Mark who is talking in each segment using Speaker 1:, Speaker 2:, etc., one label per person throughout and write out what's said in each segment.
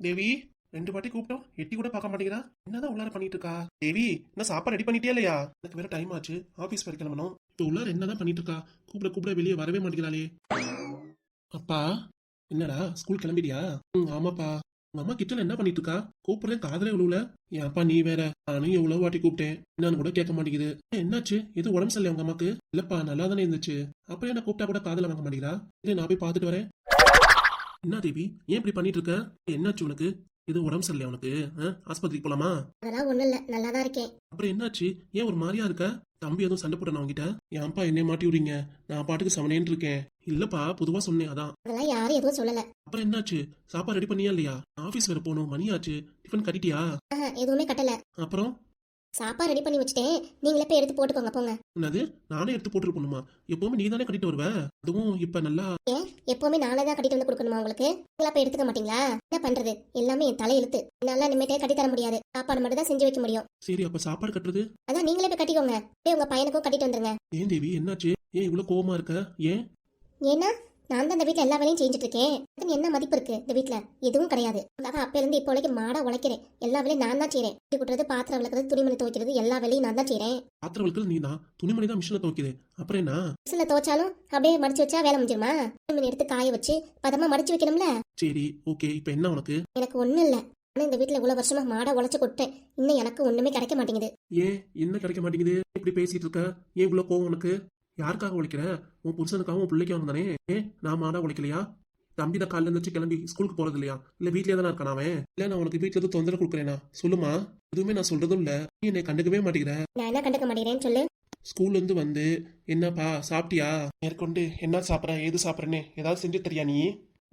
Speaker 1: தேவி, 2 வாட்டி கூப்பிட்டோம், எட்டி கூட பார்க்க மாட்டேங்கிறா. என்னதான் உள்ளார பண்ணிட்டு இருக்கா? தேவி, என்ன சாப்பாடு ரெடி பண்ணிட்டியா இல்லையா? எனக்கு வேற டைம் ஆச்சு, ஆபீஸ் வரை கிளம்பணும். இப்போ உள்ளார என்னதான் பண்ணிட்டு இருக்கா? கூப்பிட கூப்பிட வெளியே வரவே மாட்டேங்கிறாளே. அப்பா, என்னடா ஸ்கூல் கிளம்பிடியா? ஆமாப்பா. உங்க அம்மா கிச்சன்ல என்ன பண்ணிட்டு இருக்கா? கூப்பிடுறேன் காதலே விழுவல. என் அப்பா நீ வேற, நானும் எவ்வளவு வாட்டி கூப்பிட்டேன், என்னன்னு கூட கேட்க மாட்டேங்குது. என்னாச்சு? எது உடம்பு சரியில்லை உங்க அம்மாக்கு? இல்லப்பா, நல்லா தானே இருந்துச்சு. அப்புறம் என்ன கூப்பிட்டா கூட காதல வாங்க மாட்டேங்கிறா? இரு, நான் போய் பார்த்துட்டு வரேன். என்ன தேவி, ஏன் இப்படி பண்ணிட்டு இருக்க? என்னாச்சு உனக்கு? இது உடம்பு சரியில்லையா உனக்கு? ஆஸ்பத்திரிக்கு போலாமா?
Speaker 2: அதெல்லாம் ஒண்ணும் இல்ல, நல்லா தான் இருக்கேன்.
Speaker 1: அப்புறம் என்னாச்சு? ஏன் ஒரு மாதிரியா இருக்க? தம்பி எதுவும் சண்டை போட்டானா உன்கிட்ட? ஏன்பா என்னைய மாட்டி விடுறீங்க? நான் பாட்டுக்கு சமனேன்னு இருக்கேன். இல்லப்பா, பொதுவா சொன்னேன் அதான்.
Speaker 2: அதெல்லாம் யாரும் எதுவும் சொல்லல.
Speaker 1: அப்புறம் என்னாச்சு? சாப்பாடு ரெடி பண்ணியா இல்லையா? ஆபீஸ் வேற போகணும், மணி ஆச்சு. டிஃபன் கட்டிட்டியா?
Speaker 2: எதுவுமே கட்டல.
Speaker 1: அப்புறம்
Speaker 2: சாப்பாடு ரெடி பண்ணி வச்சுட்டேன், நீங்களே போய் எடுத்து போட்டுக்கோங்க போங்க.
Speaker 1: என்னது? நானே எடுத்து போட்டு போகணுமா? எப்பவுமே நீ தானே கட்டிட்டு வருவ, அதுவும் இப்ப நல்லா.
Speaker 2: ஏன் எப்பவுமே நானே தான் கட்டிட்டு வந்து கொடுக்கணுமா உங்களுக்கு? நீங்களா போய் எடுத்துக்க மாட்டீங்களா? என்ன பண்றது, எல்லாமே என் தலையெழுத்து. என்னால நிம்மதியா கட்டி தர முடியாது, சாப்பாடு மட்டும் தான் செஞ்சு வைக்க முடியும்.
Speaker 1: சரி, அப்ப சாப்பாடு கட்டுறது?
Speaker 2: அதான் நீங்களே போய் கட்டிக்கோங்க, போய் உங்க பையனுக்கும் கட்டிட்டு வந்துருங்க.
Speaker 1: ஏன் தேவி, என்னாச்சு? ஏன் இவ்வளவு கோவமா இருக்க? ஏன்?
Speaker 2: ஏன்னா நான் தான் இந்த வீட்டுல எல்லா வேலையும் செஞ்சுட்டு இருக்கேன். அதுக்கு என்ன மதிப்பு இருக்கு இந்த வீட்டுல? எதுவும் கிடையாது. அதான் அப்பையில இருந்து இப்போ வரைக்கும் மாடா உழைக்கிறேன். எல்லா வேலையும் நான் தான் செய்யறேன். குட்டி குட்டுறது, பாத்திரம் விளக்குறது, துணிமணி துவைக்கிறது, எல்லா வேலையும் நான் தான் செய்யறேன்.
Speaker 1: பாத்திரம் விளக்குறது நீ தான், துணிமணி தான் மிஷின்ல துவைக்குது. அப்புறம் என்ன?
Speaker 2: மிஷின்ல துவைச்சாலும் அப்படியே மடிச்சு வச்சா வேலை முடிஞ்சிருமா? துணிமணி எடுத்து காய வச்சு பதமா மடிச்சு வைக்கணும்ல.
Speaker 1: சரி, ஓகே. இப்ப என்ன உனக்கு?
Speaker 2: எனக்கு ஒண்ணும் இல்ல. ஆனா இந்த வீட்டுல இவ்வளவு வருஷமா மாடா உழைச்சு கொடுத்தேன், இன்னும் எனக்கு ஒண்ணுமே கிடைக்க மாட்டேங்குது.
Speaker 1: ஏன் என்ன கிடைக்க மாட்டேங்குது? இப்படி பேசிட்டு இருக்க? ஏன் இவ்வளவு கோவம் உனக்கு? யாருக்காக உழைக்கிற? உன் புருஷனுக்காகவும் உன் பிள்ளைக்காகவும் தானே. நான் மாடா உழைக்கலையா? தம்பி தான் காலைல இருந்துச்சு கிளம்பி ஸ்கூலுக்கு போறது இல்லையா? இல்ல வீட்லயே தானே இருக்கான் அவன்? இல்ல நான் உனக்கு வீட்டுல எதுவும் தொந்தரவு கொடுக்குறேனா? சொல்லுமா. எதுவுமே நான் சொல்றதும் இல்ல, நீ என்னை கண்டுக்கவே மாட்டேங்கிற.
Speaker 2: நான் என்ன கண்டுக்க மாட்டேங்கிறேன்னு சொல்லு.
Speaker 1: ஸ்கூல்ல இருந்து வந்து என்னப்பா சாப்பிட்டியா? மேற்கொண்டு என்ன சாப்பிட்ற, ஏது சாப்பிட்றேன்னு ஏதாவது செஞ்சு தரியா நீ?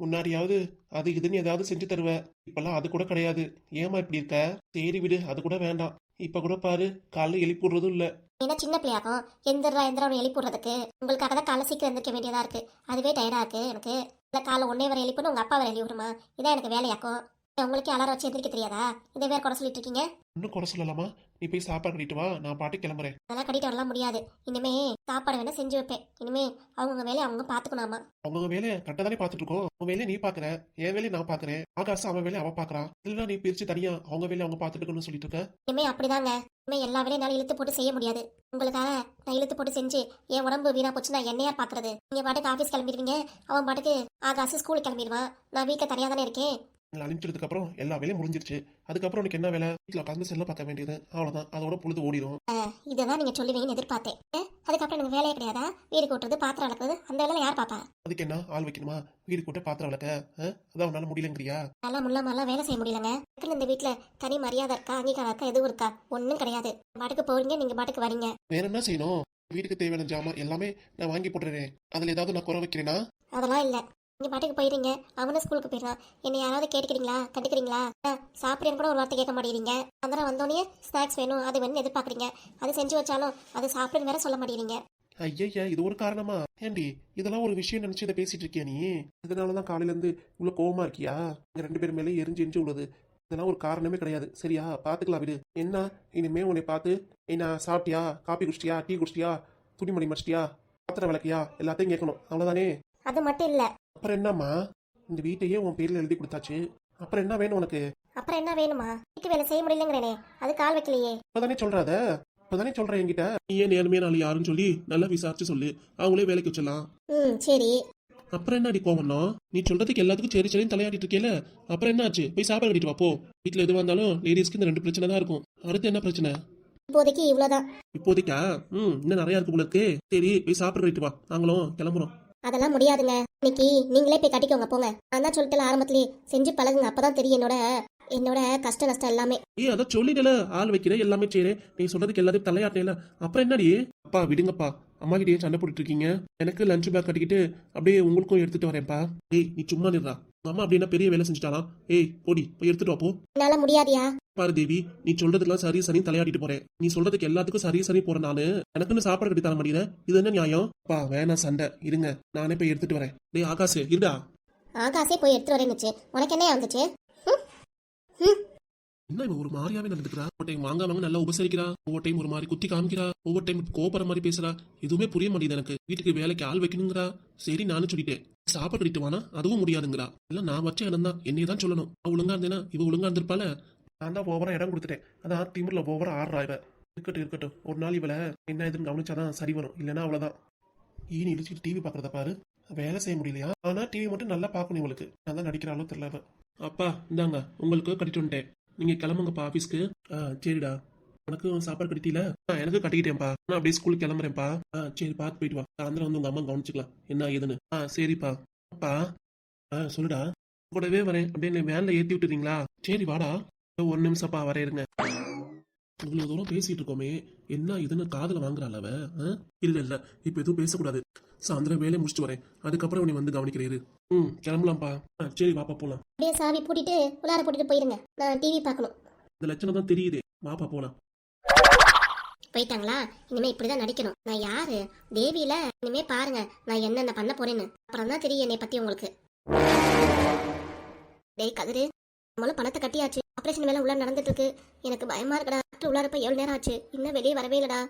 Speaker 1: முன்னாடியாவது அது இதுன்னு ஏதாவது செஞ்சு தருவ, இப்பெல்லாம் அது கூட கிடையாது. ஏமா இப்படி இருக்க? சரி விடு, அது கூட வேண்டாம். இப்ப கூட பாரு, காலைல எழுப்பி விடுறதும் இல்ல.
Speaker 2: ஏன்னா சின்ன பிள்ளையாகும், எந்திரா எழுப்பி விடுறதுக்கு உங்களுக்காக தான் காலை சீக்கிரம் எந்திரிக்க வேண்டியதா இருக்கு. அதுவே டயர்டா இருக்கு எனக்கு. இல்ல காலை ஒன்னே வரை எழுப்பின்னு உங்க அப்பா வரை எழுப்பி விடுமா? இதான் எனக்கு வேலையாக்கும். உங்களுக்கு அலாரம் வச்சு எந்திரிக்க தெரியாதா? இதை வேற குறை சொல்லிட்டு இருக்கீங்க.
Speaker 1: இன்னும் குறை சொல்லலாமா? நீ போய் சாப்பாடு கட்டிட்டு வா, நான் பாட்டு கிளம்புறேன்.
Speaker 2: அதெல்லாம் கட்டிட்டு வரலாம் முடியாது. இனிமே சாப்பாடு வேணா செஞ்சு வைப்பேன். இனிமே அவங்க வேலையை அவங்க பாத்துக்கணுமா?
Speaker 1: அவங்க வேலையை கரெக்டா தானே பாத்துட்டு இருக்கோம். உன் வேலையை நீ பாக்குற, என் வேலையை நான் பாக்குறேன். ஆகாசம் அவன் வேலையை அவ பாக்குறான். இல்ல நீ பிரிச்சு தனியா அவங்க வேலையை அவங்க பாத்துட்டு இருக்கணும்னு சொல்லிட்டு இருக்க.
Speaker 2: இனிமே அப்படிதாங்க. இனிமே எல்லா வேலையும் என்னால இழுத்து போட்டு செய்ய முடியாது. உங்களுக்காக நான் இழுத்து போட்டு செஞ்சு என் உடம்பு வீணா போச்சு, நான் என்னையா பாக்குறது? நீங்க பாட்டுக்கு ஆபீஸ் கிளம்பிடுவீங்க, அவன் பாட்டுக்கு ஆகாசு ஸ்கூலுக்கு கிளம்பிடுவான். நான் வீட்டுல தனியா தானே இருக்கேன்.
Speaker 1: அனுப்பிச்சதுக்கு அப்புறம் எல்லா வேலையும் முடிஞ்சிருச்சு. அதுக்கப்புறம் உனக்கு என்ன வேலை? வீட்டுல உட்காந்து செல்ல பார்க்க வேண்டியது, அவ்வளவுதான். அதோட பொழுது ஓடிடும்.
Speaker 2: இதான் நீங்க சொல்லுவீங்கன்னு எதிர்பார்த்தேன். அதுக்கப்புறம் எனக்கு வேலையே கிடையாதா? வீடு கூட்டுறது, பாத்திரம் வளர்க்குறது, அந்த வேலை யார் பாப்பா?
Speaker 1: அதுக்கு என்ன ஆள் வைக்கணுமா? வீடு கூட்ட பாத்திரம் விளக்க அதான் உன்னால முடியலங்கிறியா?
Speaker 2: நல்லா முள்ளாமலாம் வேலை செய்ய முடியலங்க. இந்த வீட்டுல தனி மரியாதை இருக்கா, அங்கீகாரம் இருக்கா, எதுவும் இருக்கா? ஒன்னும் கிடையாது. பாட்டுக்கு போறீங்க, நீங்க பாட்டுக்கு வரீங்க.
Speaker 1: வேற என்ன செய்யணும்? வீட்டுக்கு தேவையான ஜாமான் எல்லாமே நான் வாங்கி போட்டுறேன். அதுல ஏதாவது நான் குறை வைக்கிறேனா?
Speaker 2: அதெல்லாம் இல்ல. நீங்க பாட்டுக்கு போயிருங்க, அவனும் ஸ்கூலுக்கு போயிடலாம். என்னை யாராவது கேட்டுக்கிறீங்களா, கண்டுக்கிறீங்களா? சாப்பிட்றேன்னு கூட ஒரு வார்த்தை கேட்க மாட்டேங்கிறீங்க. அதெல்லாம் வந்தோடனே ஸ்நாக்ஸ் வேணும், அது வேணும்னு எதிர்பார்க்குறீங்க. அது செஞ்சு வச்சாலும் அது சாப்பிடுன்னு வேற சொல்ல மாட்டேங்கிறீங்க.
Speaker 1: ஐயா, இது ஒரு காரணமா? ஏண்டி இதெல்லாம் ஒரு விஷயம் நினைச்சு இதை பேசிட்டு இருக்கியா நீ? இதனாலதான் காலையில இருந்து இவ்வளவு கோவமா இருக்கியா? இங்க 2 பேர் மேலே எரிஞ்சு உள்ளது. இதெல்லாம் ஒரு காரணமே கிடையாது. சரியா? பாத்துக்கலாம் விடு. என்ன இனிமே உன்னை பார்த்து என்ன சாப்பிட்டியா, காப்பி குடிச்சிட்டியா, டீ குடிச்சிட்டியா, துணிமணி மடிச்சிட்டியா, பாத்திரம் விளக்கியா, எல்லாத்தையும் கேட்கணும். அவ்வளவுதானே?
Speaker 2: அது மட்டும் இல்ல.
Speaker 1: அப்புறம் என்னம்மா? இந்த வீட்டையே உன் பேர்ல எழுதி கொடுத்தாச்சு. அப்புறம் என்ன வேணும் உனக்கு?
Speaker 2: அப்புறம் என்ன வேணுமா? வீட்டு வேலை செய்ய முடியலங்கிறேனே, அது கால் வைக்கலையே.
Speaker 1: இப்பதானே சொல்றாத, இப்பதானே சொல்றேன் என்கிட்ட. நீ ஏன் நேர்மையா நாள் யாருன்னு சொல்லி நல்லா விசாரிச்சு சொல்லு, அவங்களே வேலைக்கு வச்சிடலாம்.
Speaker 2: சரி.
Speaker 1: அப்புறம் என்ன அடி கோவம்? நீ சொல்றதுக்கு எல்லாத்துக்கும் சரி சரின்னு தலையாடிட்டு இருக்கேல, அப்புறம் என்ன ஆச்சு? போய் சாப்பாடு கட்டிட்டு வா போ. வீட்டுல எதுவாக இருந்தாலும் லேடிஸ்க்கு இந்த 2 பிரச்சனை தான் இருக்கும். அடுத்து என்ன பிரச்சனை?
Speaker 2: இப்போதைக்கு இவ்வளவுதான்.
Speaker 1: இப்போதைக்கா? இன்னும் நிறைய இருக்கு உங்களுக்கு. சரி, போய் சாப்பிட கட்டிட்டு வா, நாங்களும் கிளம்புறோம்.
Speaker 2: அதெல்லாம் முடியாதுங்க. இன்னைக்கு நீங்களே போய் கட்டிக்கோங்க போங்க. நான் தான் சொல்லிட்டு ஆரம்பத்திலேயே செஞ்சு பழகுங்க, அப்பதான் தெரியும் என்னோட கஷ்ட நஷ்டம் எல்லாமே.
Speaker 1: அதான் சொல்லிடல, ஆள் வைக்கிறேன், எல்லாமே செய்யறேன். நீ சொல்றதுக்கு எல்லாத்தையும் தலையாட்டேல, அப்புறம் என்னடி? அப்பா விடுங்கப்பா, அம்மா கிட்டே சண்டை போட்டுட்டு இருக்கீங்க. எனக்கு லஞ்ச் பேக் கட்டிக்கிட்டு அப்படியே உங்களுக்கும் எடுத்துட்டு வரேன்ப்பா. நீ சும்மா நிறா. அம்மா அப்படின்னா பெரிய வேலை செஞ்சுட்டாலாம். போடி போய் எடுத்துட்டு வா போ.
Speaker 2: என்னால முடியாதியா?
Speaker 1: பாரு தேவி, நீ சொல்றதுக்கெல்லாம் சரி சரி தலையாடிட்டு போறேன். நீ சொல்றதுக்கு எல்லாத்துக்கும் சரி சரி போறேன். நானு எனக்குன்னு சாப்பாடு கட்டி தர மாட்டேங்கிறேன். இது என்ன நியாயம்? பா வேணாம் சண்டை, இருங்க நானே போய் எடுத்துட்டு வரேன். டேய் ஆகாசே, இருடா.
Speaker 2: ஆகாசே போய் எடுத்துட்டு வரேன்னுச்சு, உனக்கு என்ன வந்துச்சு?
Speaker 1: என்ன இவன் ஒரு மாதிரியாவே நடந்துக்கிறா? ஒரு டைம் வாங்க நல்லா உபசரிக்கிறா, ஒவ்வொரு டைம் ஒரு மாதிரி குத்தி காமிக்கிறா, ஒவ்வொரு டைம் கோபுற மாதிரி பேசுறா. எதுவுமே புரிய மாட்டேங்குது எனக்கு. வீட்டுக்கு வேலைக்கு ஆள் வைக்கணுங்கிறா. சரி நானும் சொல்லிட்டேன், சாப்பாடு கட்டிட்டு வானா அதுவும் முடியாதுங்கிறா. இல்ல நான் வச்ச இடம் தான், என்னைய தான் சொல்லணும். அவ ஒழுங்கா இருந்தேனா இவ ஒழுங்கா இருந்திருப்பால. நான் தான் ஓவரா இடம் கொடுத்துட்டேன். அதான் திமிர்ல ஓவரா ஆடுறா இவ. இருக்கட்டும் ஒரு நாள் இவளை என்ன ஏதுன்னு கவனிச்சாதான் சரி வரும். இல்லைன்னா அவ்வளவுதான். ஈனி இழிச்சிட்டு டிவி பாக்குறத பாரு. வேலை செய்ய முடியலையா? ஆனா டிவி மட்டும் நல்லா பார்க்கணும் இவளுக்கு. நல்லா நடிக்கிறாளோ தெரியல அவ. அப்பா இந்தாங்க உங்களுக்கு கட்டிட்டு வந்துட்டேன். நீங்க கிளம்புங்கப்பா ஆபீஸ்க்கு. சரிடா. உனக்கு சாப்பாடு கட்டிட்டீல? எனக்கு கட்டிக்கிட்டேன்ப்பா. நான் அப்படியே ஸ்கூலுக்கு கிளம்புறேன்ப்பா. சரி பார்த்து போயிட்டு வா. சாயந்தரம் வந்து உங்க அம்மா கவனிச்சுக்கலாம் என்ன ஏதுன்னு. சரிப்பா. அப்பா சொல்லுடா. கூடவே வரேன். அப்படியே என்னை வேன்ல ஏத்தி விட்டுறீங்களா? சரி வாடா. ஒரு நிமிஷம்ப்பா வரேன் இருங்க. இவ்வளவு தூரம் பேசிட்டு இருக்கோமே என்ன இதுன்னு காதுல வாங்குறாள் அவ. இல்ல இப்ப எதுவும் பேசக்கூடாது. சாயந்தரம் வேலையை முடிச்சுட்டு வரேன். அதுக்கப்புறம் நீ வந்து கவனிக்கிறீரு. கிளம்பலாம்ப்பா. சரி வாப்பா போலாம்.
Speaker 2: அப்படியே சாவி பூட்டிட்டு உள்ளார போட்டுட்டு போயிருங்க. நான் டிவி பார்க்கணும்.
Speaker 1: இந்த லட்சணம் தான் தெரியுதே. வாப்பா போலாம்.
Speaker 2: போயிட்டாங்களா? இனிமே இப்படிதான் நடிக்கணும். நான் யாரு? தேவியில. இனிமே பாருங்க நான் என்னென்ன பண்ண போறேன்னு. அப்புறம் தான் தெரியும் என்னை பத்தி உங்களுக்கு. டேய் கதிரு, நம்மளும் பணத்தை கட்டியாச்சு. ஆபரேஷன் வேலை உள்ள நடந்துட்டு இருக்கு. எனக்கு பயமா இருக்குடா. டாக்டர் உள்ளார போய் எவ்வளவு நேரம் ஆச்சு, இன்னும் வெளியே வரவே இல்லடா.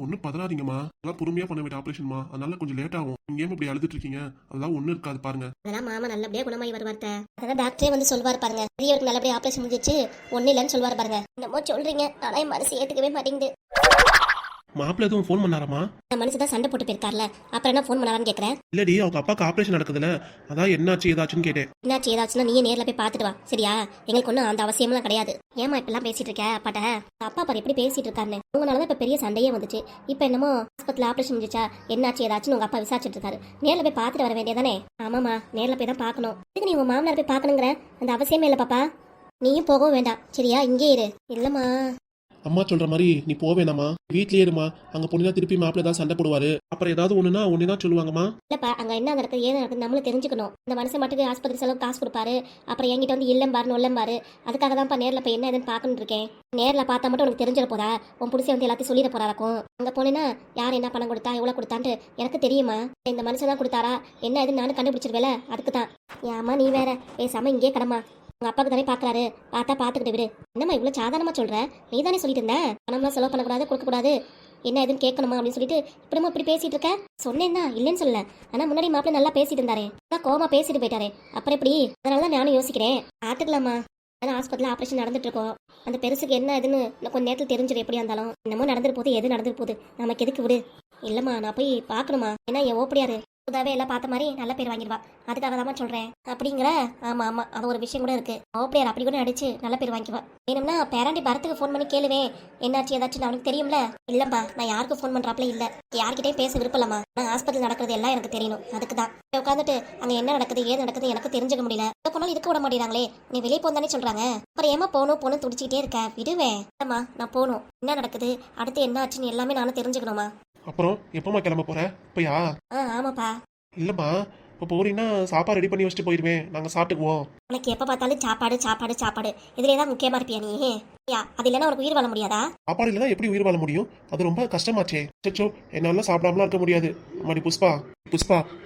Speaker 1: ஒன்னும் பதறாதீங்கம்மா. அதெல்லாம் பொறுமையா பண்ண வேண்டிய ஆபரேஷன்மா. அதனால கொஞ்சம் லேட் ஆகும். நீங்க ஏன் இப்படி அழுதுட்டு இருக்கீங்க? அதெல்லாம் ஒண்ணு இருக்காது பாருங்க.
Speaker 2: அதெல்லாம் மாமா நல்லபடியா குணமாயி வருவார்த்த. அதான் டாக்டரே வந்து சொல்வார் பாருங்க. பெரியவருக்கு நல்லபடியா ஆபரேஷன் முடிஞ்சிச்சு, ஒண்ணு இல்லைன்னு சொல்வார் பாருங்க. என்னமோ சொல்றீங்க, ஆனா என் மனசு ஏத்துக்கவே மாட்டேங்குது.
Speaker 1: மாப்பிள்ள எதுவும் ஃபோன் பண்ணாராமா?
Speaker 2: என் மனசு தான் சண்டை போட்டு போயிருக்கார்ல, அப்புறம் என்ன ஃபோன் பண்ணாரான்னு கேக்குறேன்.
Speaker 1: இல்லடி அவங்க அப்பாக்கு ஆபரேஷன் நடக்குதுல, அதான் என்னாச்சு ஏதாச்சுன்னு கேட்டேன்.
Speaker 2: என்னாச்சு ஏதாச்சுன்னா நீயே நேர்ல போய் பாத்துட்டு வா சரியா? எங்களுக்கு ஒன்றும் அந்த அவசியம்லாம் கிடையாது. ஏமா இப்பெல்லாம் பேசிட்டு இருக்க அப்பாட்ட? அப்பா பாரு எப்படி பேசிட்டு இருக்காருன்னு. உங்களாலதான் இப்ப பெரிய சண்டையே வந்துச்சு. இப்ப என்னமோ ஆஸ்பத்திரியில் ஆபரேஷன் முடிஞ்சிச்சா, என்னாச்சு ஏதாச்சுன்னு உங்க அப்பா விசாரிச்சுட்டு இருக்காரு. நேர்ல போய் பாத்துட்டு வர வேண்டியதானே? ஆமாமா நேர்ல போய் தான் பாக்கணும். இதுக்கு நீ உங்க மாமனார் போய் பாக்கணுங்கிற அந்த அவசியமே இல்ல பாப்பா. நீயும் போகவும் வேண்டாம் சரியா? இங்கே இரு. இல்லம்மா
Speaker 1: அம்மா சொல்ற மாதிரி நீ போவேனாமா, வீட்லயே இருமா. அங்க பொண்ணுதான் திருப்பி மாப்பிள்ள தான் சண்டை போடுவாரு. அப்புறம் ஏதாவது ஒண்ணுனா ஒண்ணுதான் சொல்லுவாங்கம்மா.
Speaker 2: இல்லப்பா அங்க என்ன நடக்குது ஏது நடக்குது நம்மளும் தெரிஞ்சுக்கணும். இந்த மனுஷன் மட்டுக்கு ஆஸ்பத்திரி செலவு காசு கொடுப்பாரு, அப்புறம் என்கிட்ட வந்து இல்லம் பாரு நொல்லம் பாரு. அதுக்காக தான்ப்பா நேர்ல போய் என்ன எதுன்னு பாக்கணும் இருக்கேன். நேர்ல பார்த்தா மட்டும் உனக்கு தெரிஞ்சிட போதா? உன் புடிச்ச வந்து எல்லாத்தையும் சொல்லிட போறாருக்கும். அங்க போனேன்னா யார் என்ன பணம் கொடுத்தா எவ்வளவு கொடுத்தான்ட்டு எனக்கு தெரியுமா? இந்த மனுஷன் தான் கொடுத்தாரா என்ன எதுன்னு நானும் கண்டுபிடிச்சிருவேல. அதுக்கு தான். ஏமா நீ வேற பேசாம இங்கே கடமா. உங்க அப்பாக்கு தானே பாக்குறாரு, பார்த்தா பாத்துக்கிட்டு விடு. என்னம்மா இவ்வளவு சாதாரணமா சொல்ற? நீ தானே சொல்லிட்டு இருந்த பணம்லாம் செலவு பண்ணக்கூடாது கொடுக்க கூடாது என்ன எதுன்னு கேட்கணுமா அப்படின்னு சொல்லிட்டு இப்படிமா இப்படி பேசிட்டு இருக்க. சொன்னேன்னா இல்லைன்னு சொல்லல. ஆனா முன்னாடி மாப்பிள்ள நல்லா பேசிட்டு இருந்தாரே, கோமா பேசிட்டு போயிட்டாரே, அப்புறம் எப்படி? அதனாலதான் நானும் யோசிக்கிறேன். பாத்துக்கலாமா. ஆனா ஆஸ்பத்திரியில் ஆபரேஷன் நடந்துட்டு இருக்கோம். அந்த பெருசுக்கு என்ன எதுன்னு கொஞ்ச நேரத்தில் தெரிஞ்சிடும். எப்படியா இருந்தாலும் என்னமோ நடந்துட்டு போகுது, எது நடந்துட்டு போகுது நமக்கு எதுக்கு விடு. இல்லம்மா நான் போய் பாக்கணுமா. ஏன்னா என் ஓப்படியாரு புதாவே எல்லாம் பார்த்த மாதிரி நல்ல பேர் வாங்கிடுவா. அதுக்காக தான் சொல்றேன். அப்படிங்கிற ஆமா ஆமா அது ஒரு விஷயம் கூட இருக்கு. ஓப்படியார் அப்படி கூட நடிச்சு நல்ல பேர் வாங்கிக்குவா. வேணும்னா பேராண்டி பரத்துக்கு ஃபோன் பண்ணி கேளுவேன் என்னாச்சு ஏதாச்சும் அவனுக்கு தெரியும்ல. இல்லப்பா நான் யாருக்கும் ஃபோன் பண்றாப்ல இல்ல. யார்கிட்டயும் பேச விருப்பலாமா. நான் ஹாஸ்பிட்டல் நடக்கிறது எல்லாம் எனக்கு தெரியணும். அதுக்கு தான் உட்காந்துட்டு அங்க என்ன நடக்குது ஏது நடக்குது எனக்கு தெரிஞ்சுக்க முடியல. கொண்டாலும் இருக்க விட மாட்டேறாங்களே. நீ வெளியே போந்தானே சொல்றாங்க. அப்புறம் ஏமா போகணும் துடிச்சுக்கிட்டே இருக்க. விடுவேன். அம்மா நான் போகணும். என்ன நடக்குது அடுத்து என்ன ஆச்சுன்னு எல்லாமே நானும் தெரிஞ்சுக்கணுமா.
Speaker 1: அப்புறம் எப்பமா கிளம்ப போற? இப்பயா?
Speaker 2: ஆமாப்பா.
Speaker 1: இல்லம்மா இப்போ போறீங்கன்னா சாப்பாடு ரெடி பண்ணி வச்சுட்டு போயிருவேன். நாங்க சாப்பிட்டுக்குவோம்.
Speaker 2: உனக்கு எப்ப பார்த்தாலும் சாப்பாடு சாப்பாடு சாப்பாடு இதுலயே தான் முக்கியமா இருப்பியா நீ? அது இல்லைன்னா உனக்கு உயிர் வாழ முடியாதா?
Speaker 1: சாப்பாடு இல்லைன்னா எப்படி உயிர் வாழ முடியும்? அது ரொம்ப கஷ்டமாச்சே. சச்சோ என்னால சாப்பிடாமலாம் இருக்க முடியாது. அம்மாடி புஷ்பா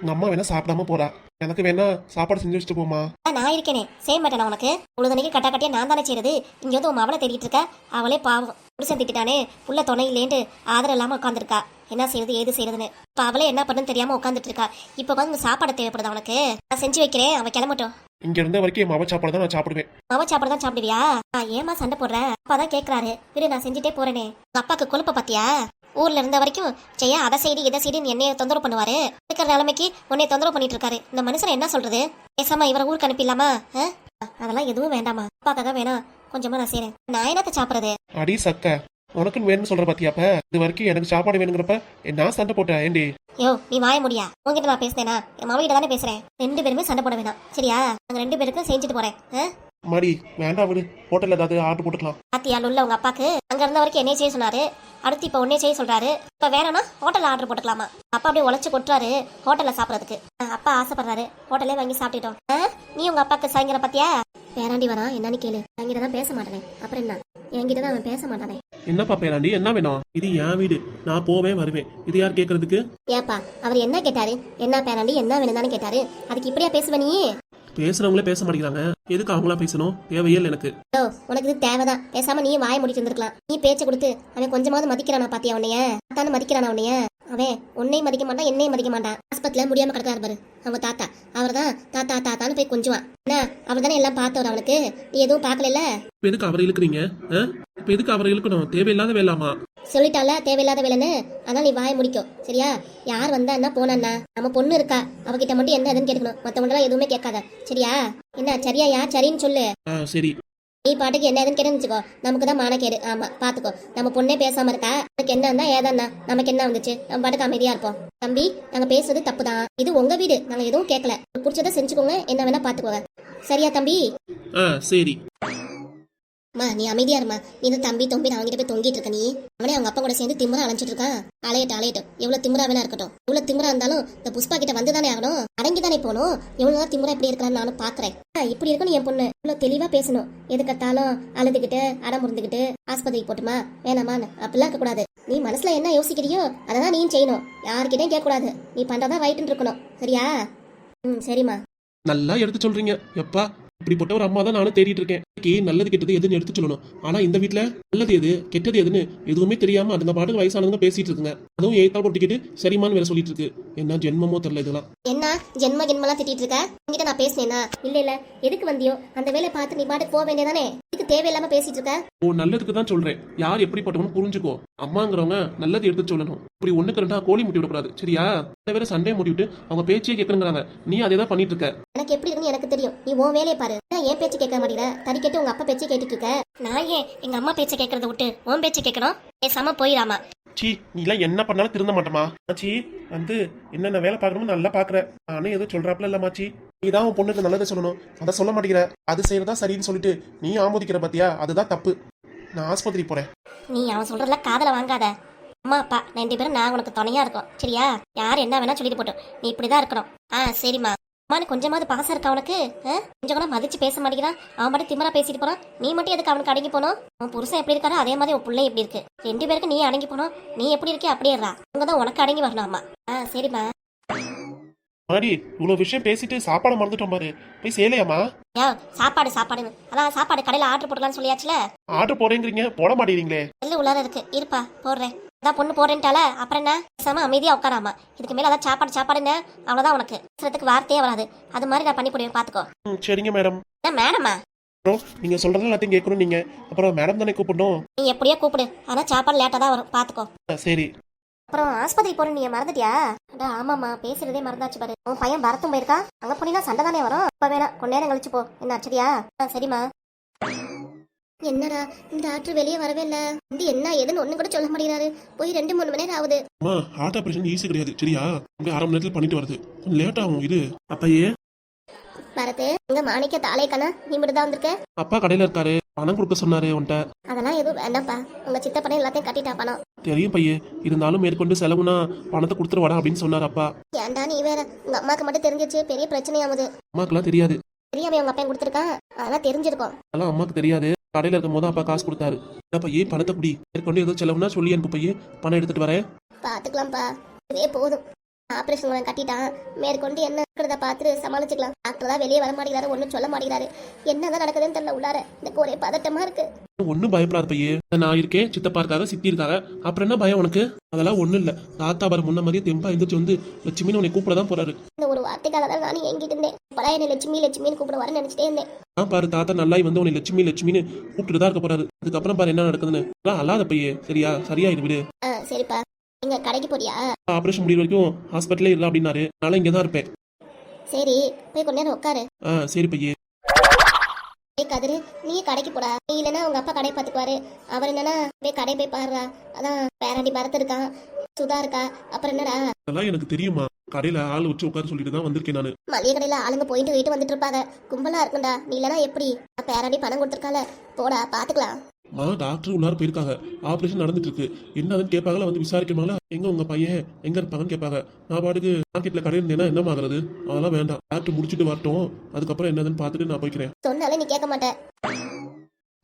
Speaker 1: உங்க அம்மா வேணா சாப்பிடாம போறா. எனக்கு வேணா சாப்பாடு செஞ்சு வச்சுட்டு போமா.
Speaker 2: நான் இருக்கேனே செய்ய மாட்டேன் உனக்கு. உழுதனைக்கு கட்டா கட்டியா நான் தானே செய்யறது. இங்க வந்து உன் அவளை தேடிட்டு இருக்க. அவளே பாவம் புருஷன் திட்டானே புள்ள துணை இல்லேன்ட்டு ஆதரவு இல்லாம உட்காந்துருக்கா. என்ன செய்யறது ஏது செய்யறதுன்னு இப்ப அவளே என்ன பண்ணுன்னு தெரியாம உட்காந்துட்டு இருக்கா. இப்ப வந்து சாப்பாடு தேவைப்படுது அவனுக்கு. நான் செஞ்சு வைக்கிறேன். அவ கிளம்பட்டும்.
Speaker 1: இங்க இருந்த வரைக்கும் மாவ சாப்பாடு தான் நான் சாப்பிடுவேன்.
Speaker 2: மாவ சாப்பாடு தான் சாப்பிடுவியா? ஏமா சண்டை போடுற? அப்பாதான் கேக்குறாரு. விடு நான் செஞ்சுட்டே போறேனே. உங்க அப்பாக்கு கொழுப்ப பாத்தியா? ஊர்ல இருந்த வரைக்கும் செய்ய அதை செய்தி இதை செய்தின்னு என்னைய தொந்தரவு பண்ணுவாரு. இருக்கிற நிலைமைக்கு உன்னைய தொந்தரவு பண்ணிட்டு இருக்காரு. இந்த மனுஷன் என்ன சொல்றது? பேசாம இவரை ஊருக்கு அனுப்பிடலாமா? அதெல்லாம் எதுவும் வேண்டாமா. அப்பாக்காக வேணா கொஞ்சமா நான் செய்யறேன். நான் என்னத்த சாப்பிடுறது?
Speaker 1: அடி சக்க உனக்குன்னு வேணும்னு சொல்ற பாத்தியாப்ப. இது வரைக்கும் எனக்கு சாப்பாடு வேணுங்கிறப்ப நான் சண்டை போட்டேன் ஏண்டி?
Speaker 2: யோ நீ வாய முடியா? உங்ககிட்ட நான் பேசுனேனா? என் மாமா கிட்ட தானே பேசுறேன். 2 பேருமே சண்டை போட வேணாம் சரியா? நாங்க 2 பேருக்கும் செஞ்சுட்டு போறேன்.
Speaker 1: மாடி வேண்டாம் விடு. ஹோட்டல்ல ஏதாவது ஆர்டர் போட்டுக்கலாம்.
Speaker 2: பாத்தியால் உள்ள உங்க அப்பாக்கு அங்க இருந்த வரைக்கும் என்னைய செய்ய சொன்னாரு. அடுத்து இப்ப உன்னே செய்ய சொல்றாரு. இப்ப வேணாம்னா ஹோட்டல்ல ஆர்டர் போட்டுக்கலாமா? அப்பா அப்படியே உழைச்சு கொட்டுறாரு ஹோட்டல்ல சாப்பிடறதுக்கு. அப்பா ஆசைப்படுறாரு ஹோட்டல்லே வாங்கி சாப்பிட்டுட்டோம். நீ உங்க அப்பாக்கு சாயங்காலம் பாத்தியா? பேராண்டி வரா என்னன்னு கேளு. என்கிட்ட தான் பேச மாட்டேனே. அப்புறம் என்ன? என்கிட்ட தான் அவன் பேச மாட்டானே.
Speaker 1: என்னப்பா பேராண்டி என்ன வேணும்? இது என் வீடு. நான் போவேன் வருவேன். இது யார் கேக்குறதுக்கு?
Speaker 2: ஏப்பா அவர் என்ன கேட்டாரு? என்ன பேராண்டி என்ன வேணும் தானே கேட்டாரு. அதுக்கு இப்படியா பேசுவ நீ?
Speaker 1: பேசுறவங்களே பேச மாட்டேங்கிறாங்க, எதுக்கு அவங்களா பேசணும்? தேவையே இல்லை எனக்கு.
Speaker 2: ஓ உனக்கு இது தேவைதான். பேசாம நீ வாயை முடிச்சு இருந்திருக்கலாம். நீ பேச்சை கொடுத்து அவன் கொஞ்சமாவது மதிக்கிறானா பாத்தியா உன்னைய? தானே மதிக்கிறானா உன்னைய? அவன் உன்னையும் மதிக்க மாட்டான், என்னையும் மதிக்க மாட்டான். ஆஸ்பத்திரியில முடியாம கிடக்காரு பாரு அவங்க தாத்தா. அவர் தான் தாத்தா தாத்தான்னு போய் கொஞ்சுவான். என்ன அவர் தானே எல்லாம் பார்த்தவர் அவனுக்கு. நீ எதுவும் பார்க்கல.
Speaker 1: இப்ப எதுக்கு அவரை இழுக்கிறீங்க? இப்ப எதுக்கு அவரை இழுக்கணும்? தேவையில்லாத வேலாமா?
Speaker 2: சொல்லிட்டால தேவையில்லாத வேலைன்னு. அதனால நீ வாயை முடிக்கும் சரியா? யார் வந்தா என்ன போனா? நம்ம பொண்ணு இருக்கா, அவகிட்ட மட்டும் என்ன எதுன்னு கேட்கணும். மத்தவங்க எதுவுமே கேட்காத சரியா? என்ன சரியாயா? சரின்னு சொல்லு.
Speaker 1: சரி.
Speaker 2: நீ பாட்டுக்கு என்ன எதுன்னு கேட்டுன்னு வச்சுக்கோ, நமக்கு தான் மானக்கேடு. ஆமா பாத்துக்கோ. நம்ம பொண்ணே பேசாம இருக்கா, நமக்கு என்ன இருந்தா ஏதாண்ணா நமக்கு என்ன வந்துச்சு? நம்ம பாட்டுக்கு அமைதியா இருப்போம். தம்பி நாங்க பேசுறது தப்பு தான். இது உங்க வீடு, நாங்க எதுவும் கேட்கல. பிடிச்சதை செஞ்சுக்கோங்க, என்ன வேணா பாத்துக்கோங்க சரியா தம்பி?
Speaker 1: சரி.
Speaker 2: அம்மா நீ அமைதியா இருமா. நீ இந்த தம்பி தொம்பி அவங்கிட்ட போய் தொங்கிட்டு இருக்க. நீ அவனே அவங்க அப்பா கூட சேர்ந்து திமுறா அலைஞ்சிட்டு இருக்கான். அலையட்டும் எவ்வளவு திமுறா வேணா இருக்கட்டும். இவ்வளவு திமுறா இருந்தாலும் இந்த புஷ்பா கிட்ட வந்துதானே ஆகணும். அடங்கிதானே போகணும். எவ்வளவு நேரம் திமுறா எப்படி இருக்கலாம்னு நானும் பாக்குறேன். இப்படி இருக்கணும் என் பொண்ணு. இவ்வளவு தெளிவா பேசணும். எதுக்கத்தாலும் அழுதுகிட்டு அடம் முறிந்துகிட்டு ஆஸ்பத்திரிக்கு போட்டுமா வேணாமான்னு அப்படிலாம் இருக்க கூடாது. நீ மனசுல என்ன யோசிக்கிறியோ அதான் நீயும் செய்யணும். யாருக்கிட்டையும் கேட்க கூடாது. நீ பண்றதா ரைட்டுன்னு இருக்கணும் சரியா? சரிம்மா.
Speaker 1: நல்லா எடுத்து சொல்றீங்க. எப்பா இப்படிப்பட்ட ஒரு அம்மா தான் நானும் தேடிட்டு இருக்கேன். நல்லது கெட்டது எதுன்னு எடுத்து சொல்லணும். ஆனா இந்த வீட்டுல நல்லது எது கெட்டது எதுன்னு எதுவுமே தெரியாம அதுங்க பாட்டுக்கு வயசானவங்க பேசிட்டு இருக்குங்க. அதுவும் ஏத்தால் போட்டுக்கிட்டு சரிமான்னு வேற சொல்லிட்டு இருக்கு. என்ன ஜென்மமோ தெரியல இதெல்லாம்.
Speaker 2: என்ன ஜென்மலாம் திட்டிட்டு இருக்க? உங்ககிட்ட நான் பேசினேனா? இல்ல எதுக்கு வந்தியோ அந்த வேலையை பார்த்து நீ பாட்டுக்கு போக வேண்டியதானே. இதுக்கு தேவையில்லாம பேசிட்டு இருக்க.
Speaker 1: நல்லதுக்கு தான் சொல்றேன். யார் எப்படிப்பட்டவன்னு புரிஞ்சுக்கோ. அம்மாங்கிறவங்க நல்லது எடுத்து சொல்லணும். இப்படி ஒண்ணுக்கு ரெண்டா கோழி முட்டி விடக்கூடாது சரியா? வேற சண்டே முடிவிட்டு அவங்க பேச்சே கேட்கணுங்கிறாங்க. நீ அதே தான் பண்ணிட்டு இருக்க. எனக்கு
Speaker 2: எப்படி இருக்குன்னு எனக்கு தெரியும். நீ உன் வேலையை பாரு. ஏன் பேச்சு கேட்க மாட்டேங்கிற? தடிக்கட்டு உங்க அப்பா பேச்சு கேட்டுட்டு இருக்க. நான் ஏன் எங்க அம்மா பேச்சை கேட்கறத விட்டு உன் பேச்சு கேட்கணும்? பேசாம போயிடாமா.
Speaker 1: சீ நீ எல்லாம் என்ன பண்ணாலும் திருந்த மாட்டமா? ஆச்சி வந்து என்னென்ன வேலை பார்க்கணும்னு நல்லா பாக்குற. நானும் எதுவும் சொல்றாப்புல இல்ல மாச்சி. நீ தான் உன் பொண்ணுக்கு நல்லதை சொல்லணும். அதை சொல்ல மாட்டேங்கிற. அது செய்யறதா சரின்னு சொல்லிட்டு நீ ஆமோதிக்கிற பாத்தியா? அதுதான் தப்பு. நான் ஆஸ்பத்திரி போறேன்.
Speaker 2: நீ அவன் சொல்றதுல காதல வாங்காத. அம்மா அப்பா 2 பேரும் நான் உனக்கு துணையா இருக்கோம் சரியா? யார் என்ன வேணா சொல்லிட்டு போட்டோம். நீ இப்படிதான் இருக்கணும். சரிம்மா. அம்மானு கொஞ்சமாவது பாசம் இருக்கா உனக்கு? கொஞ்சம் கூட மதிச்சு பேச மாட்டேங்கிறான். அவன் மட்டும் திமரா பேசிட்டு போறான். நீ மட்டும் எதுக்கு அவனுக்கு அடங்கி போனோம்? உன் புருஷன் எப்படி இருக்காரோ அதே மாதிரி உன் பிள்ளை எப்படி இருக்கு. 2 பேருக்கு நீ அடங்கி போனோம். நீ எப்படி இருக்கே அப்படியே இருறா. உங்கதான் உனக்கு அடங்கி வரணும் அம்மா. சரிம்மா.
Speaker 1: மாடி இவ்வளவு விஷயம் பேசிட்டு சாப்பாடு மறந்துட்டோம் பாரு. போய் சேலையாமா?
Speaker 2: சாப்பாடுன்னு அதான் சாப்பாடு கடையில ஆர்டர் போடலாம்னு சொல்லியாச்சுல.
Speaker 1: ஆர்டர் போறேங்கிறீங்க, போட மாட்டேங்கிறீங்களே.
Speaker 2: எல்லாம் உள்ளார இருக்கு. இருப்பா போடுறேன். அதான் பொண்ணு போறேன்ட்டால அப்புறம் என்ன பேசாம அமைதியா உட்காராமா. இதுக்கு மேல அதான் சாப்பாடுன்னு அவ்வளவுதான். உனக்கு பேசுறதுக்கு வார்த்தையே வராது. அது மாதிரி நான் பண்ணி போடுவேன் பாத்துக்கோ.
Speaker 1: சரிங்க மேடம்.
Speaker 2: மேடமா?
Speaker 1: நீங்க சொல்றது எல்லாத்தையும் கேட்கணும். நீங்க அப்புறம் மேடம் தானே கூப்பிடணும்.
Speaker 2: நீ எப்படியோ கூப்பிடு. ஆனா சாப்பாடு லேட்டா தான் வரும் பாத்துக்கோ.
Speaker 1: சரி.
Speaker 2: அப்புறம் ஆஸ்பத்திரி போற நீங்க மறந்துட்டியா? ஆமாமா பேசுறதே மறந்தாச்சு பாரு. உன் பையன் பரத்தும் போயிருக்கா. அங்க போனீங்கன்னா சண்டை தானே வரும். இப்ப வேணாம் கொஞ்ச நேரம் கழிச்சு போ. என்ன சரியா? சரிம்மா. என்னடா இந்த டாக்டர் வெளியே வரவே இல்ல. இது என்ன ஏதுன்னு ஒண்ணு கூட சொல்ல மாட்டேங்கிறாரு. போய் 2-3 மணி நேரம் ஆகுது.
Speaker 1: ஹார்ட் ஆபரேஷன் ஈஸி கிடையாது சரியா? 1/2 மணி நேரத்துல பண்ணிட்டு வருது. கொஞ்சம் லேட் ஆகும். இது அப்பையே
Speaker 2: பரத்து இங்க மாணிக்க தாலே கண்ணா நீ மட்டும் தான் வந்திருக்க.
Speaker 1: அப்பா கடையில இருக்காரு. பணம் கொடுக்க சொன்னாரு உன்ட்ட.
Speaker 2: அதெல்லாம் எதுவும் வேண்டாம்ப்பா. உங்க சித்தப்பனே எல்லாத்தையும் கட்டிட்டா பணம்.
Speaker 1: தெரியும் பையே. இருந்தாலும் மேற்கொண்டு செலவுனா பணத்தை கொடுத்துட்டு வாடா அப்படின்னு சொன்னார் அப்பா.
Speaker 2: ஏன்டா நீ வேற? உங்க அம்மாக்கு மட்டும் தெரிஞ்சிச்சு பெரிய பிரச்சனையாகுது.
Speaker 1: அம்மாக்கெல்லாம் தெரியாது.
Speaker 2: தெரியாம உங்க அப்பா கொடுத்துருக்கான். அதெல்லாம் தெரிஞ்சிருக்கும்.
Speaker 1: அதெல்லாம் அம்மாக்கு தெரியாது. கடையில இருக்கும் போது அப்பா காசு கொடுத்தாரு. பையே பணத்தை குடி. மேற்கொண்டு ஏதோ செலவுனா சொல்லி அனுப்பு பையே. பணம் எடுத்துட்டு வரேன்.
Speaker 2: பாத்துக்கலாம்ப்பா. இதே போதும். ஆபரேஷன் கட்டிட்டான். மேற்கொண்டு என்ன இருக்கிறத பார்த்துட்டு சமாளிச்சுக்கலாம். டாக்டர் தான் வெளியே வர மாட்டேங்கிறாரு. ஒன்றும் சொல்ல மாட்டேங்கிறாரு. என்னதான் நடக்குதுன்னு தெரியல. உள்ளார எனக்கு ஒரே பதட்டமா இருக்கு.
Speaker 1: ஒன்னும் பயப்படாத பையே. நான் இருக்கேன். சித்தப்பா இருக்காங்க, சித்தி இருக்காங்க. அப்புறம் என்ன பயம் உனக்கு? அதெல்லாம் ஒண்ணும் இல்ல. தாத்தா வர முன்ன மாதிரியே தெம்பா எந்திரிச்சு வந்து லட்சுமின்னு உன்னை கூப்பிட தான் போறாரு.
Speaker 2: இந்த ஒரு வார்த்தைக்காக தான் நானும் எங்கிட்டு இருந்தேன். இப்பதான் என்ன லட்சுமின்னு கூப்பிட வரேன்னு நினைச்சிட்டே இருந்தேன்.
Speaker 1: பாரு தாத்தா நல்லா வந்து உன்னை லட்சுமின்னு கூப்பிட்டு தான் இருக்க போறாரு. அதுக்கப்புறம் பாரு என்ன நடக்குதுன்னு. அல்லாத பையே சரியா? சரியாயிரு விடு.
Speaker 2: சரிப்பா. எங்க கடைக்கு போறியா?
Speaker 1: ஆபரேஷன் முடிவு வரைக்கும் ஹாஸ்பிட்டலே இல்ல அப்படின்னாரு. நாளை இங்கதான் இருப்பேன்.
Speaker 2: சரி போய் கொஞ்ச நேரம் உட்காரு.
Speaker 1: சரி பையே.
Speaker 2: கதிரு நீ கடைக்கு போடா. நீ இல்லைன்னா உங்க அப்பா கடை பாத்துக்குவாரு. அவர் என்னன்னா போய் கடை போய் பாருடா. அதான் பேராண்டி பரத் இருக்கான், சுதா இருக்கா. அப்புறம் என்னடா?
Speaker 1: அதெல்லாம் எனக்கு தெரியுமா. கடையில ஆள் வச்சு உட்கார சொல்லிட்டு தான் வந்திருக்கேன் நானு.
Speaker 2: மளிகை கடையில ஆளுங்க போயிட்டு வீட்டு வந்துட்டு இருப்பாங்க. கும்பலா இருக்கும்டா. நீ இல்லைன்னா எப்படி? பேராண்டி பணம் கொடுத்துருக்கால. போடா பாத்துக்கலாம்.
Speaker 1: டாக்டர் உள்ளார போயிருக்காங்க. ஆபரேஷன் நடந்துட்டு இருக்கு. என்னதுன்னு கேட்பாங்களா, வந்து விசாரிக்கணுங்களா, எங்க உங்க பையன் எங்க இருப்பாங்கன்னு கேட்பாங்க. நான் பாட்டுக்கு மார்க்கெட்ல கடை இருந்தேன்னா என்ன ஆகுறது? அதெல்லாம் வேண்டாம். டாக்டர் முடிச்சுட்டு வரட்டும். அதுக்கப்புறம் என்னதுன்னு பார்த்துட்டு நான் போய்க்கிறேன்.
Speaker 2: சொன்னாலே நீ கேட்க மாட்டேன்.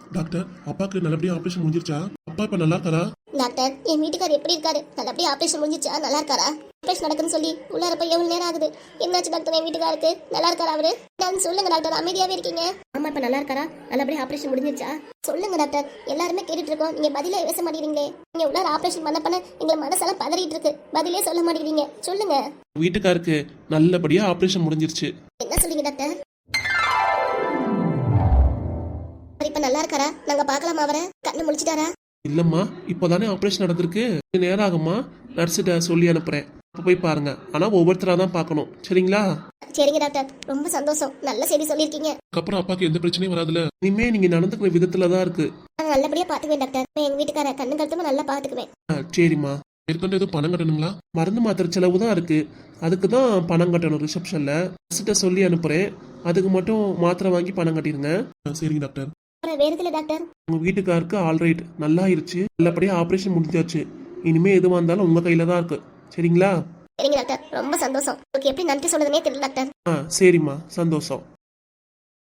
Speaker 1: டாக்டர் அப்பாக்கு நல்லபடியா ஆபரேஷன் முடிஞ்சிருச்சா? அப்பா இப்ப நல்லா இருக்காரா?
Speaker 2: டாக்டர் என் வீட்டுக்கார் எப்படி இருக்காரு? நல்லபடியா ஆபரேஷன் முடிஞ்சிச்சா? நல்லா இருக்காரா? ஆபரேஷன் நடக்குன்னு சொல்லி உள்ளார போய் எவ்வளவு நேரம் ஆகுது? என்னாச்சு டாக்டர் என் வீட்டுக்காருக்கு? நல்லா இருக்காரா அவரு? நான் சொல்லுங்க டாக்டர், அமைதியாவே இருக்கீங்க. ஆமா, இப்ப நல்லா இருக்காரா? நல்லபடியா ஆபரேஷன் முடிஞ்சிச்சா? சொல்லுங்க டாக்டர், எல்லாருமே கேட்டுட்டு இருக்கோம், நீங்க பதிலே பேச மாட்டேங்கிறீங்களே. நீங்க உள்ளார ஆபரேஷன் பண்ண எங்க மனசெல்லாம் பதறிட்டு இருக்கு, பதிலே சொல்ல மாட்டேங்கிறீங்க. சொல்லுங்க.
Speaker 1: வீட்டுக்காருக்கு நல்லபடியா ஆபரேஷன் முடிஞ்சிருச்சு.
Speaker 2: என்ன சொல்றீங்க டாக்டர்? இப்ப நல்லா இருக்காரா? நாங்க பார்க்கலாமா அவரை? கண்ணு முழிச்சிட்டாரா?
Speaker 1: இல்லம்மா, இப்போதானே ஆபரேஷன் நடந்திருக்கு. கொஞ்சம் நேரம் ஆகுமா, நர்ஸிட்ட சொல்லி அனுப்புறேன். அப்ப போய் பாருங்க. ஆனா ஒவ்வொருத்தரா தான் பார்க்கணும், சரிங்களா?
Speaker 2: சரிங்க டாக்டர், ரொம்ப சந்தோஷம். நல்ல செய்தி சொல்லியிருக்கீங்க.
Speaker 1: அதுக்கப்புறம் அப்பாக்கு எந்த பிரச்சனையும் வராதுல. இனிமே நீங்க நடந்துக்கிற விதத்துல தான் இருக்கு.
Speaker 2: நான் நல்லபடியா பாத்துக்குவேன் டாக்டர். நான் எங்க வீட்டுக்கார கண்ணு கழுத்துமா நல்லா பாத்துக்குவேன்.
Speaker 1: சரிம்மா. மேற்கொண்டு எதுவும் பணம் கட்டணுங்களா? மருந்து மாத்திரை செலவு தான் இருக்கு, அதுக்கு தான் பணம் கட்டணும். ரிசப்ஷன்ல நர்ஸிட்ட சொல்லி அனுப்புறேன், அதுக்கு மட்டும் மாத்திரை வாங்கி பணம் கட்டிருங்க. சரிங்க டாக்டர்.
Speaker 2: அப்புறம் வேற எதுல டாக்டர்?
Speaker 1: உங்க வீட்டுக்காருக்கு ஆல்ரைட், நல்லா ஆயிருச்சு, நல்லபடியா ஆபரேஷன் முடிஞ்சாச்சு. இனிமே எதுவா இருந்தாலும் உங்க கையில தான் இருக்கு, சரிங்களா?
Speaker 2: சரிங்க டாக்டர், ரொம்ப சந்தோஷம். உங்களுக்கு எப்படி நன்றி சொல்றதுனே தெரியல டாக்டர்.
Speaker 1: சரிம்மா, சந்தோஷம்.